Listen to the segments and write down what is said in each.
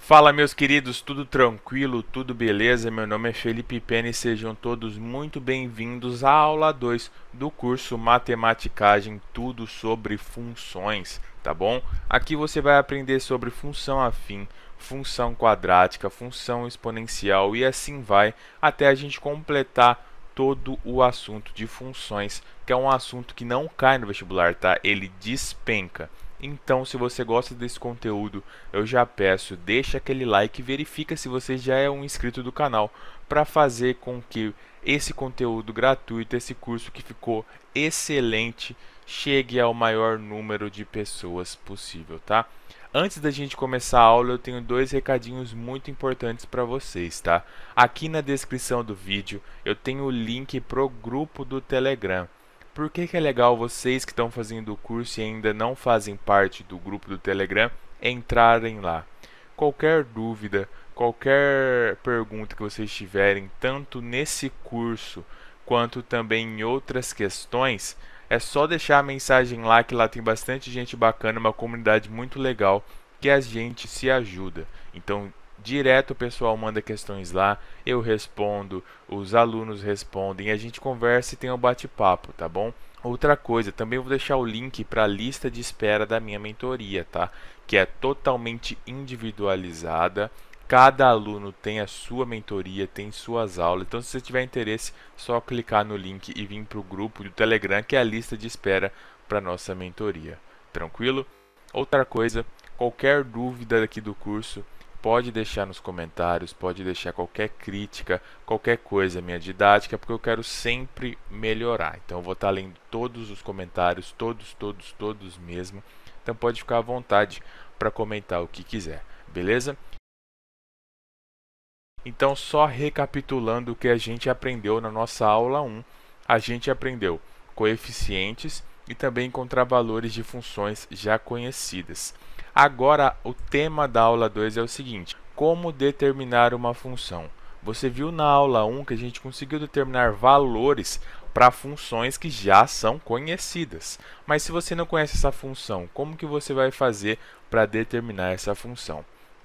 Fala, meus queridos, tudo tranquilo, tudo beleza? Meu nome é Felipe Pena e sejam todos muito bem-vindos à aula 2 do curso Matematicagem, tudo sobre funções, tá bom? Aqui você vai aprender sobre função afim, função quadrática, função exponencial e assim vai até a gente completar todo o assunto de funções, que é um assunto que não cai no vestibular, tá? Ele despenca. Então, se você gosta desse conteúdo, eu já peço, deixa aquele like e verifica se você já é um inscrito do canal para fazer com que esse conteúdo gratuito, esse curso que ficou excelente, chegue ao maior número de pessoas possível, tá? Antes da gente começar a aula, eu tenho dois recadinhos muito importantes para vocês, tá? Aqui na descrição do vídeo eu tenho o link pro grupo do Telegram. Por que é legal vocês que estão fazendo o curso e ainda não fazem parte do grupo do Telegram entrarem lá? Qualquer dúvida, qualquer pergunta que vocês tiverem, tanto nesse curso quanto também em outras questões, é só deixar a mensagem lá, que lá tem bastante gente bacana, uma comunidade muito legal que a gente se ajuda. Então, direto o pessoal manda questões lá, eu respondo, os alunos respondem, a gente conversa e tem um bate-papo, tá bom? Outra coisa, também vou deixar o link para a lista de espera da minha mentoria, tá? Que é totalmente individualizada. Cada aluno tem a sua mentoria, tem suas aulas. Então, se você tiver interesse, é só clicar no link e vir para o grupo do Telegram, que é a lista de espera para nossa mentoria. Tranquilo? Outra coisa, qualquer dúvida aqui do curso, pode deixar nos comentários, pode deixar qualquer crítica, qualquer coisa minha didática, porque eu quero sempre melhorar. Então eu vou estar lendo todos os comentários, todos mesmo. Então pode ficar à vontade para comentar o que quiser, beleza? Então, só recapitulando o que a gente aprendeu na nossa aula 1, a gente aprendeu coeficientes e também encontrar valores de funções já conhecidas. Agora, o tema da aula 2 é o seguinte: como determinar uma função? Você viu na aula 1 que a gente conseguiu determinar valores para funções que já são conhecidas. Mas se você não conhece essa função, como que você vai fazer para determinar essa função?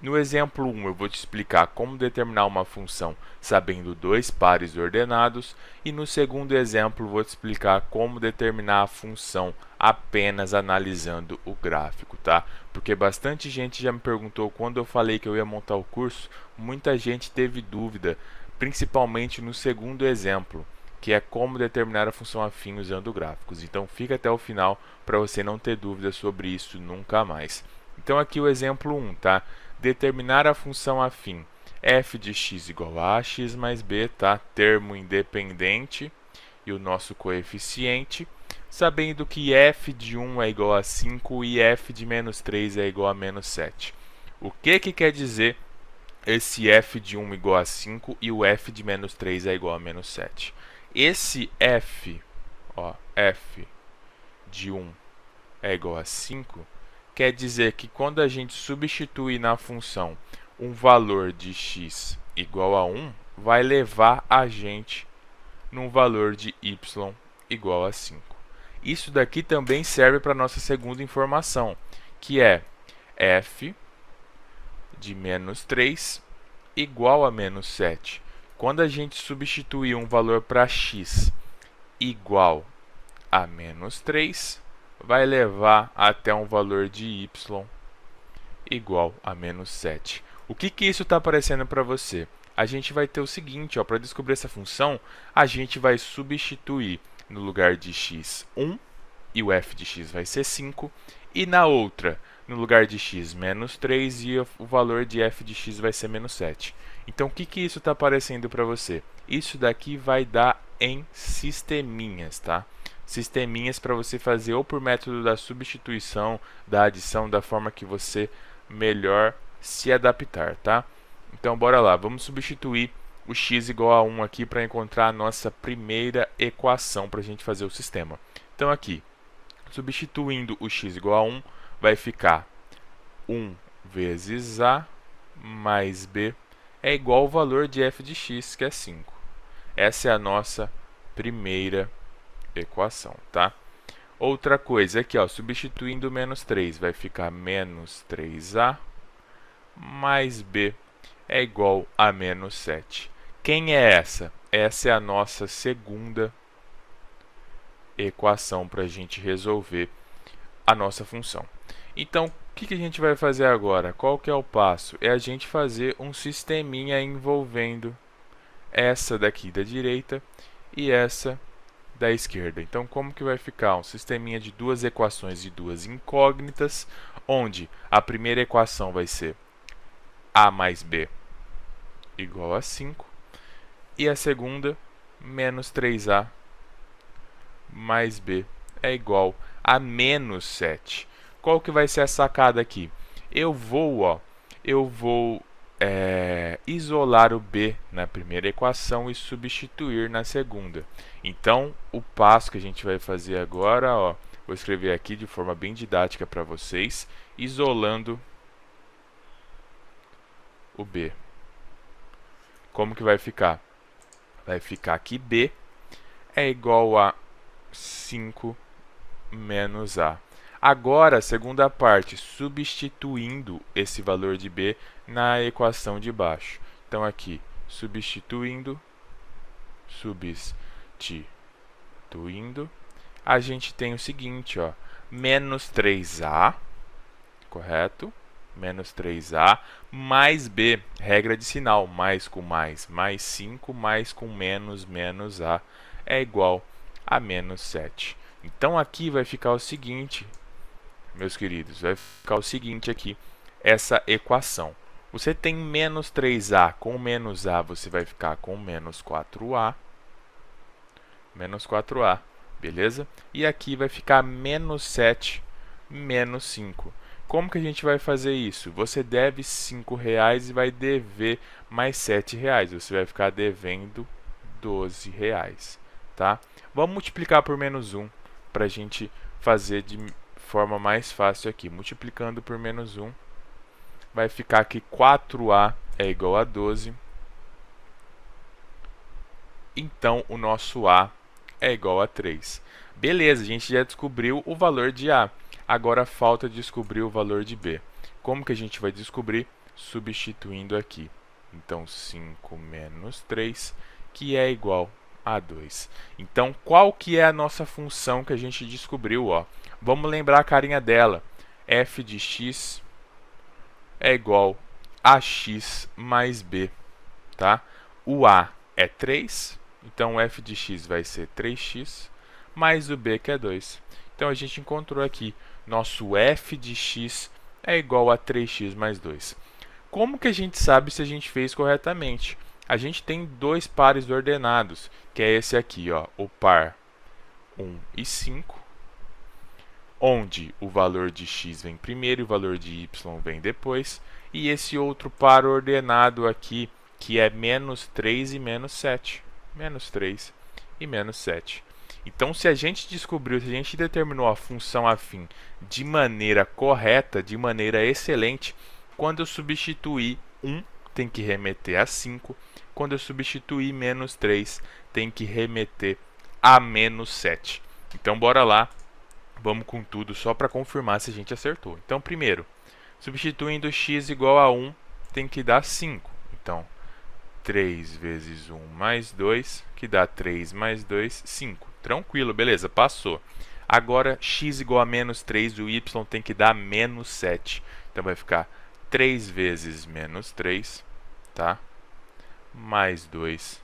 No exemplo 1, eu vou te explicar como determinar uma função sabendo dois pares ordenados, e no segundo exemplo, vou te explicar como determinar a função apenas analisando o gráfico, tá? Porque bastante gente já me perguntou quando eu falei que eu ia montar o curso, muita gente teve dúvida, principalmente no segundo exemplo, que é como determinar a função afim usando gráficos. Então, fica até o final para você não ter dúvida sobre isso nunca mais. Então, aqui o exemplo 1, tá? Determinar a função afim f de x igual a x mais b, tá? Termo independente e o nosso coeficiente, sabendo que f de 1 é igual a 5 e f de menos 3 é igual a menos 7. O que quer dizer esse f de 1 igual a 5 e o f de menos 3 é igual a menos 7? Esse f, f de 1 é igual a 5, quer dizer que quando a gente substituir na função um valor de x igual a 1, vai levar a gente num valor de y igual a 5. Isso daqui também serve para a nossa segunda informação, que é f de menos 3 igual a menos 7. Quando a gente substituir um valor para x igual a menos 3, vai levar até um valor de y igual a menos 7. O que isso está aparecendo para você? A gente vai ter o seguinte, para descobrir essa função, a gente vai substituir no lugar de x 1, e o f de x vai ser 5, e na outra, no lugar de x, menos 3, e o valor de f de x vai ser menos 7. Então, o que isso está aparecendo para você? Isso daqui vai dar em sisteminhas, tá? Sisteminhas para você fazer ou por método da substituição, da adição, da forma que você melhor se adaptar, tá? Então, bora lá, vamos substituir o x igual a 1 aqui para encontrar a nossa primeira equação para a gente fazer o sistema. Então, aqui, substituindo o x igual a 1, vai ficar 1 vezes a mais b é igual ao valor de f de x, que é 5. Essa é a nossa primeira equação, tá? Outra coisa aqui, substituindo menos 3, vai ficar menos 3a mais b é igual a menos 7. Quem é essa? Essa é a nossa segunda equação para a gente resolver a nossa função. Então, o que a gente vai fazer agora? Qual que é o passo? É a gente fazer um sisteminha envolvendo essa daqui da direita e essa da esquerda. Então, como que vai ficar? Um sisteminha de duas equações de duas incógnitas, onde a primeira equação vai ser a mais b igual a 5 e a segunda, menos 3a mais b é igual a menos 7. Qual que vai ser a sacada aqui? Eu vou isolar o b na primeira equação e substituir na segunda. Então, o passo que a gente vai fazer agora, vou escrever aqui de forma bem didática para vocês, isolando o b. Como que vai ficar? Vai ficar que b é igual a 5 menos a. Agora, a segunda parte, substituindo esse valor de b na equação de baixo. Então, aqui, substituindo, a gente tem o seguinte, menos 3a, correto? Menos 3a, mais b, regra de sinal, mais com mais 5, mais com menos a, é igual a menos 7. Então, aqui vai ficar o seguinte, meus queridos, vai ficar o seguinte aqui, essa equação. Você tem menos 3a, com menos a você vai ficar com menos 4a, beleza? E aqui vai ficar menos 7, menos 5. Como que a gente vai fazer isso? Você deve R$ 5,00 e vai dever mais R$ 7,00. Você vai ficar devendo R$ 12,00, tá? Vamos multiplicar por menos 1 para a gente fazer de forma mais fácil aqui. Multiplicando por menos 1, vai ficar que 4a é igual a 12. Então, o nosso a é igual a 3. Beleza, a gente já descobriu o valor de a. Agora falta descobrir o valor de b. Como que a gente vai descobrir? Substituindo aqui. Então, 5 menos 3, que é igual a 2. Então, qual que é a nossa função que a gente descobriu? Vamos lembrar a carinha dela. F de x é igual a x mais b. Tá? O a é 3, então o f de x vai ser 3x, mais o b, que é 2. Então, a gente encontrou aqui, nosso f de x é igual a 3x mais 2. Como que a gente sabe se a gente fez corretamente? A gente tem dois pares ordenados, que é esse aqui, o par 1 e 5, onde o valor de x vem primeiro e o valor de y vem depois, e esse outro par ordenado aqui, que é menos 3 e menos 7. Menos 3 e menos 7. Então, se a gente descobriu, se a gente determinou a função afim de maneira correta, de maneira excelente, quando eu substituir 1, tem que remeter a 5. Quando eu substituir menos 3, tem que remeter a menos 7. Então, bora lá. Vamos com tudo só para confirmar se a gente acertou. Então, primeiro, substituindo x igual a 1, tem que dar 5. Então, 3 vezes 1 mais 2, que dá 3 mais 2, 5. Tranquilo, beleza, passou. Agora, x igual a menos 3, o y tem que dar menos 7. Então, vai ficar 3 vezes menos 3, tá? Mais 2,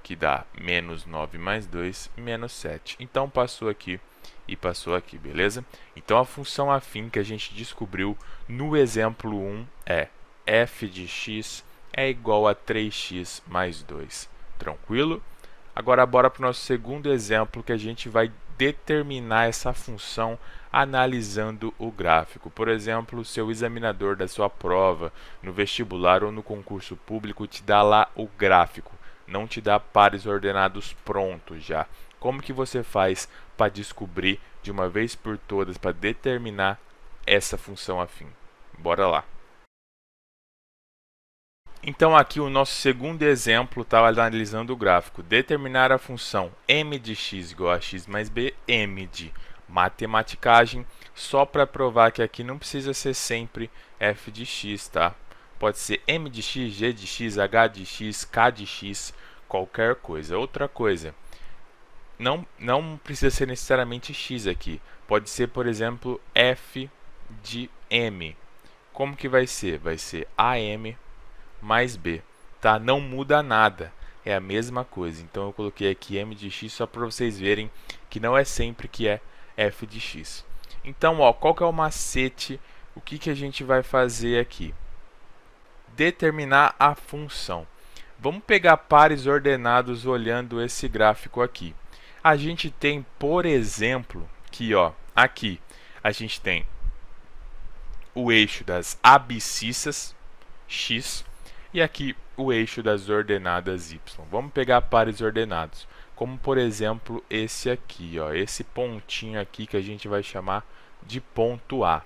que dá menos 9 mais 2, menos 7. Então, passou aqui e passou aqui, beleza? Então, a função afim que a gente descobriu no exemplo 1 é f de x é igual a 3x mais 2. Tranquilo? Agora, bora para o nosso segundo exemplo, que a gente vai determinar essa função analisando o gráfico. Por exemplo, o seu examinador da sua prova, no vestibular ou no concurso público, te dá lá o gráfico, não te dá pares ordenados prontos já. Como que você faz para descobrir de uma vez por todas, para determinar essa função afim? Bora lá. Então, aqui o nosso segundo exemplo está analisando o gráfico. Determinar a função m de x igual a x mais b, m de matematicagem, só para provar que aqui não precisa ser sempre f de x, tá? Pode ser m de x, g de x, h de x, k de x, qualquer coisa. Outra coisa, não precisa ser necessariamente x aqui. Pode ser, por exemplo, f de m. Como que vai ser? Vai ser am mais b. Tá? Não muda nada. É a mesma coisa. Então eu coloquei aqui m de x só para vocês verem que não é sempre que é f de x. Então, ó, qual que é o macete? O que a gente vai fazer aqui? Determinar a função. Vamos pegar pares ordenados olhando esse gráfico aqui. A gente tem, por exemplo, que ó, aqui a gente tem o eixo das abscissas x e aqui o eixo das ordenadas y. Vamos pegar pares ordenados, como por exemplo esse aqui, ó, esse pontinho aqui que a gente vai chamar de ponto A.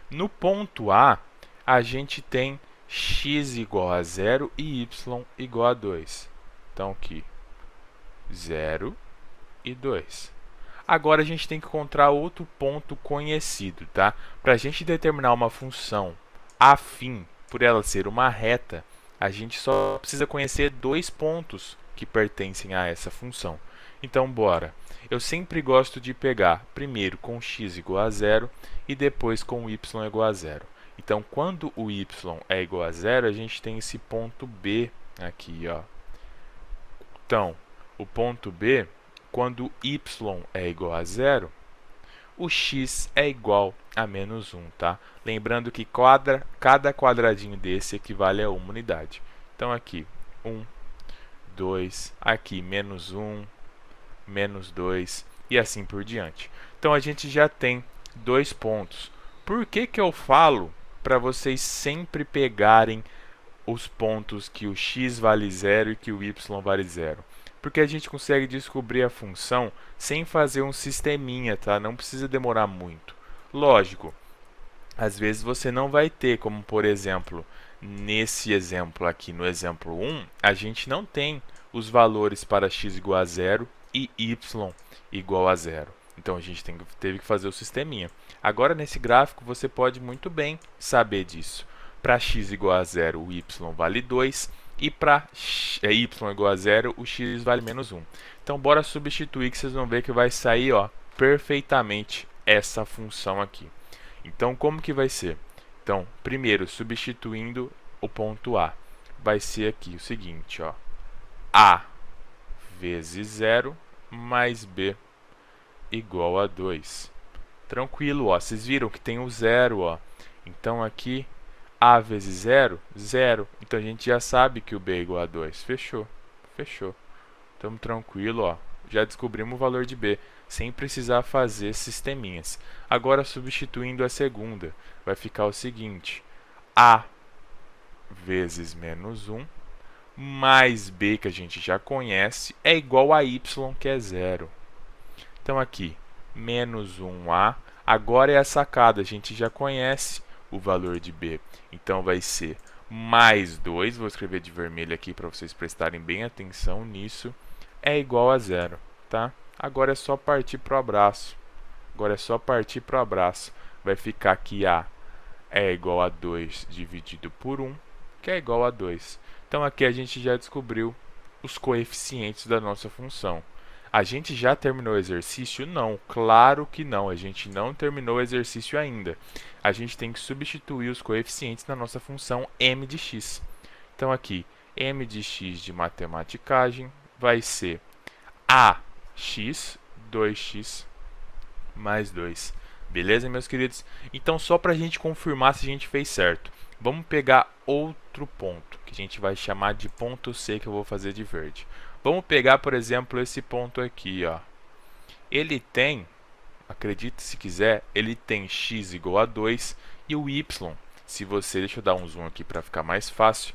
No ponto A, a gente tem x igual a 0 e y igual a 2. Então aqui, 0 e 2. Agora a gente tem que encontrar outro ponto conhecido, tá? Para a gente determinar uma função afim, por ela ser uma reta, a gente só precisa conhecer dois pontos que pertencem a essa função. Então, bora. Eu sempre gosto de pegar primeiro com x igual a 0 e depois com y igual a 0. Então, quando o y é igual a 0, a gente tem esse ponto B aqui, ó. Então, o ponto B, quando y é igual a 0, o x é igual a menos 1, tá? Lembrando que cada quadradinho desse equivale a uma unidade. Então, aqui, 1, 2, aqui, menos 1, menos 2 e assim por diante. Então, a gente já tem dois pontos. Por que eu falo para vocês sempre pegarem os pontos que o x vale 0 e que o y vale 0? Porque a gente consegue descobrir a função sem fazer um sisteminha, tá? Não precisa demorar muito. Lógico, às vezes você não vai ter, como por exemplo, nesse exemplo aqui, no exemplo 1, a gente não tem os valores para x igual a 0 e y igual a 0. Então, a gente teve que fazer o sisteminha. Agora, nesse gráfico, você pode muito bem saber disso. Para x igual a 0, o y vale 2. E para y igual a 0, o x vale menos 1. Então, bora substituir que vocês vão ver que vai sair ó, perfeitamente essa função aqui. Então, como que vai ser? Então, primeiro, substituindo o ponto A. Vai ser aqui o seguinte, ó. A vezes 0 mais B igual a 2. Tranquilo, ó. Vocês viram que tem o 0, ó. Então, aqui, A vezes 0, 0. Então, a gente já sabe que o B é igual a 2. Fechou. Fechou. Estamos tranquilo, ó. Já descobrimos o valor de B, sem precisar fazer sisteminhas. Agora, substituindo a segunda, vai ficar o seguinte. A vezes menos 1 mais B, que a gente já conhece, é igual a y, que é 0. Então, aqui, menos 1A. Agora é a sacada, a gente já conhece o valor de B. Então, vai ser mais 2. Vou escrever de vermelho aqui para vocês prestarem bem atenção nisso. É igual a 0, tá? Agora é só partir para o abraço. Agora é só partir para o abraço. Vai ficar que A é igual a 2 dividido por 1, que é igual a 2. Então, aqui a gente já descobriu os coeficientes da nossa função. A gente já terminou o exercício? Não, claro que não. A gente não terminou o exercício ainda. A gente tem que substituir os coeficientes na nossa função m de x. Então, aqui, m de x de matematicagem vai ser ax, 2x mais 2. Beleza, meus queridos? Então, só para a gente confirmar se a gente fez certo, vamos pegar outro ponto, que a gente vai chamar de ponto C, que eu vou fazer de verde. Vamos pegar, por exemplo, esse ponto aqui, ó. Ele tem, acredite se quiser, ele tem x igual a 2 e o y, se você, deixa eu dar um zoom aqui para ficar mais fácil,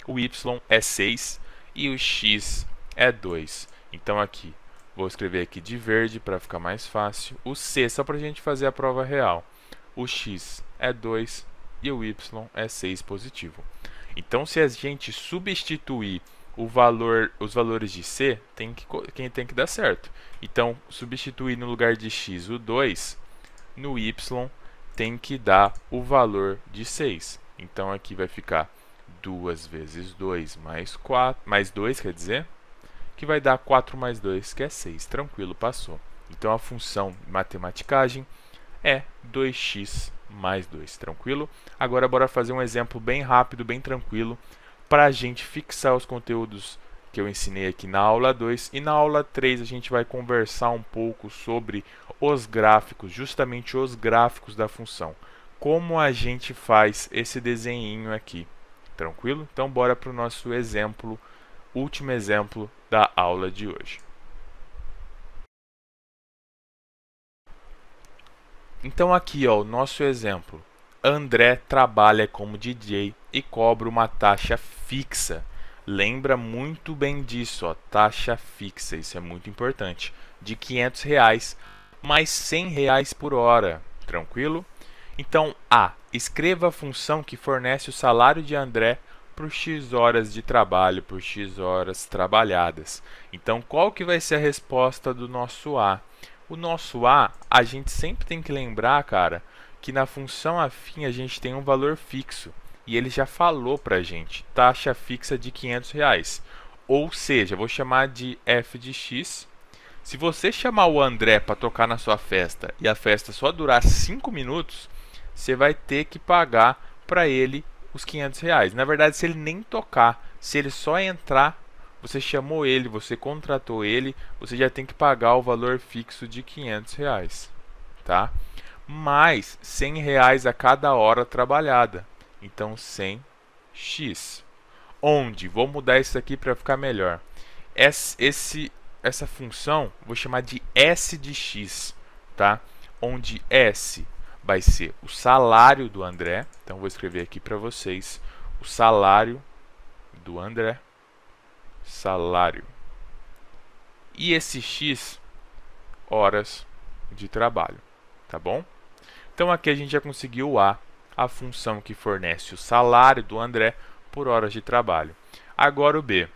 o y é 6 e o x é 2. Então, aqui, vou escrever aqui de verde para ficar mais fácil. O C, só para a gente fazer a prova real. O x é 2 e o y é 6 positivo. Então, se a gente substituir os valores de C, tem que dar certo. Então, substituir no lugar de x o 2, no y tem que dar o valor de 6. Então, aqui vai ficar 2 vezes 2 mais 4, mais 2, quer dizer, que vai dar 4 mais 2, que é 6. Tranquilo, passou. Então, a função matematicagem é 2x mais 2. Tranquilo? Agora, bora fazer um exemplo bem rápido, bem tranquilo, para a gente fixar os conteúdos que eu ensinei aqui na aula 2. E na aula 3 a gente vai conversar um pouco sobre os gráficos, justamente os gráficos da função. Como a gente faz esse desenhinho aqui. Tranquilo? Então, bora para o nosso exemplo, último exemplo da aula de hoje. Então, aqui, ó, o nosso exemplo. André trabalha como DJ e cobra uma taxa fixa. Lembra muito bem disso, ó, taxa fixa, isso é muito importante. De R$500 mais R$100 por hora. Tranquilo? Então, A. Escreva a função que fornece o salário de André por X horas de trabalho, por X horas trabalhadas. Então, qual que vai ser a resposta do nosso A? O nosso A, a gente sempre tem que lembrar, cara, que na função afim a gente tem um valor fixo. E ele já falou pra gente, taxa fixa de R$500. Ou seja, vou chamar de f de x. Se você chamar o André para tocar na sua festa e a festa só durar 5 minutos, você vai ter que pagar para ele os R$500. Na verdade, se ele nem tocar, se ele só entrar, você chamou ele, você contratou ele, você já tem que pagar o valor fixo de R$500, tá? Mais R$100 a cada hora trabalhada. Então, 100x. Onde? Vou mudar isso aqui para ficar melhor. Essa função, vou chamar de S de x, tá? Onde S vai ser o salário do André. Então, vou escrever aqui para vocês o salário do André. Salário. E esse x, horas de trabalho, tá bom? Então, aqui a gente já conseguiu a função que fornece o salário do André por horas de trabalho. Agora o B.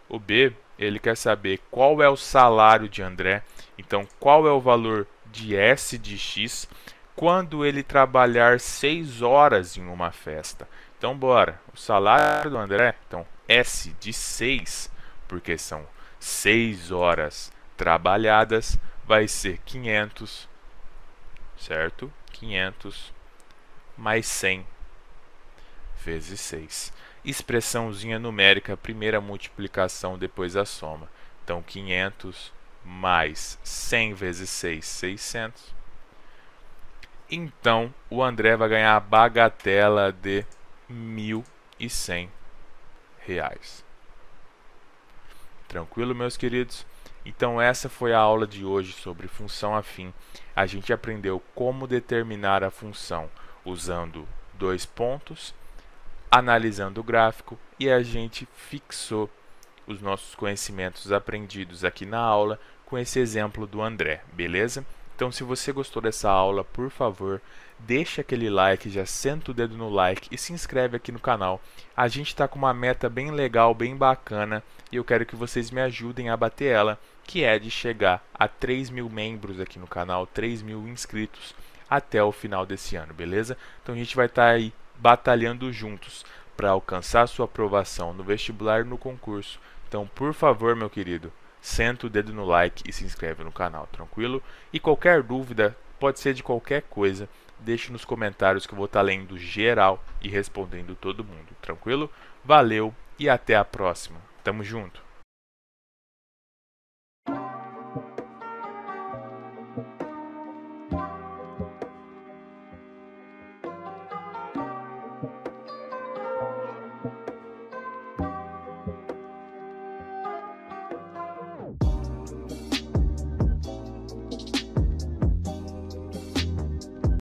O B, ele quer saber qual é o salário de André. Então, qual é o valor de S de x quando ele trabalhar 6 horas em uma festa. Então, bora. O salário do André, então, S de 6, porque são 6 horas trabalhadas, vai ser 500, certo? 500 mais 100 vezes 6. Expressãozinha numérica, primeira multiplicação, depois a soma. Então, 500 mais 100 vezes 6, 600. Então, o André vai ganhar a bagatela de R$1.100. Tranquilo, meus queridos? Então, essa foi a aula de hoje sobre função afim. A gente aprendeu como determinar a função usando 2 pontos, analisando o gráfico, e a gente fixou os nossos conhecimentos aprendidos aqui na aula com esse exemplo do André, beleza? Então, se você gostou dessa aula, por favor, deixa aquele like, já senta o dedo no like e se inscreve aqui no canal. A gente está com uma meta bem legal, bem bacana, e eu quero que vocês me ajudem a bater ela, que é de chegar a 3.000 membros aqui no canal, 3.000 inscritos até o final desse ano, beleza? Então, a gente vai estar aí batalhando juntos para alcançar a sua aprovação no vestibular e no concurso. Então, por favor, meu querido, senta o dedo no like e se inscreve no canal, tranquilo? E qualquer dúvida, pode ser de qualquer coisa, deixe nos comentários que eu vou estar lendo geral e respondendo todo mundo, tranquilo? Valeu e até a próxima. Tamo junto!